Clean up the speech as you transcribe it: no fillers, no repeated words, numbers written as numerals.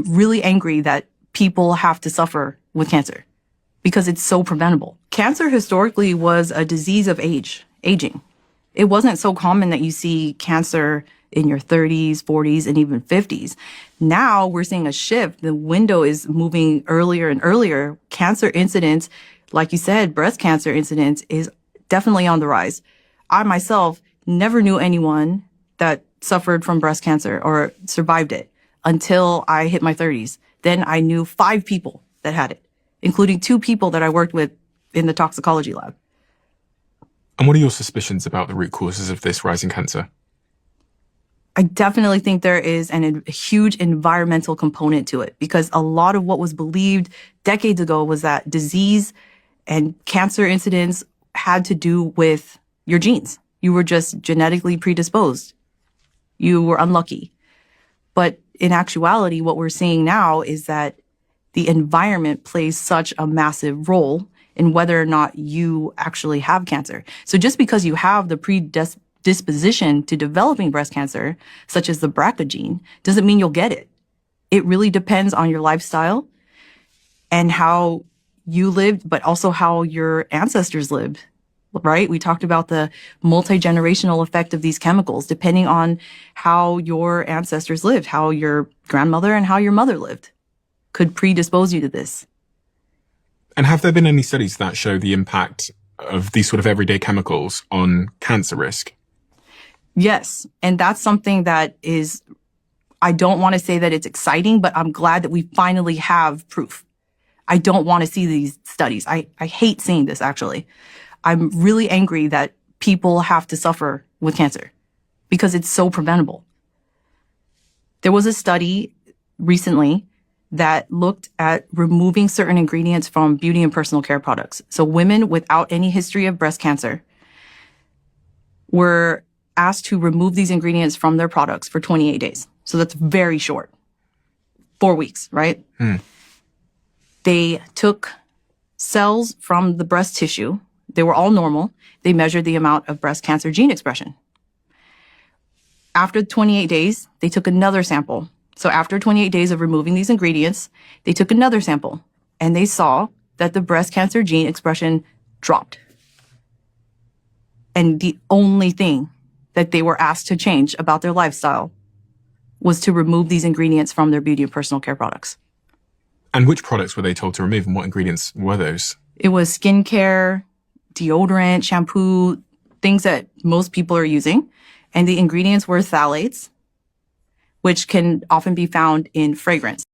really angry that people have to suffer with cancer because it's so preventable. Cancer historically was a disease of aging. It wasn't so common that you see cancer in your 30s, 40s, and even 50s. Now we're seeing a shift. The window is moving earlier and earlier. Cancer incidence, like you said, breast cancer incidence is definitely on the rise. I myself never knew anyone that suffered from breast cancer or survived it until I hit my 30s. Then I knew 5 people that had it, including 2 people that I worked with in the toxicology lab. And what are your suspicions about the root causes of this rising cancer? I definitely think there is a huge environmental component to it, because a lot of what was believed decades ago was that disease and cancer incidence had to do with your genes. You were just genetically predisposed. You were unlucky. But in actuality, what we're seeing now is that the environment plays such a massive role in whether or not you actually have cancer. So just because you have the predisposition to developing breast cancer, such as the BRCA gene, doesn't mean you'll get it. It really depends on your lifestyle and how you lived, but also how your ancestors lived, right? We talked about the multi-generational effect of these chemicals, depending on how your ancestors lived, how your grandmother and how your mother lived, could predispose you to this. And have there been any studies that show the impact of these sort of everyday chemicals on cancer risk? Yes. And that's something that is, I don't want to say that it's exciting, but I'm glad that we finally have proof. I don't want to see these studies. I hate seeing this, actually. I'm really angry that people have to suffer with cancer because it's so preventable. There was a study recently that looked at removing certain ingredients from beauty and personal care products. So women without any history of breast cancer were asked to remove these ingredients from their products for 28 days. So that's very short. 4 weeks, right? They took cells from the breast tissue. They were all normal. They measured the amount of breast cancer gene expression. After 28 days, they took another sample. So after 28 days of removing these ingredients, they took another sample and they saw that the breast cancer gene expression dropped. And the only thing that they were asked to change about their lifestyle was to remove these ingredients from their beauty and personal care products. And which products were they told to remove, and what ingredients were those? It was skincare, deodorant, shampoo, things that most people are using. And the ingredients were phthalates, which can often be found in fragrance.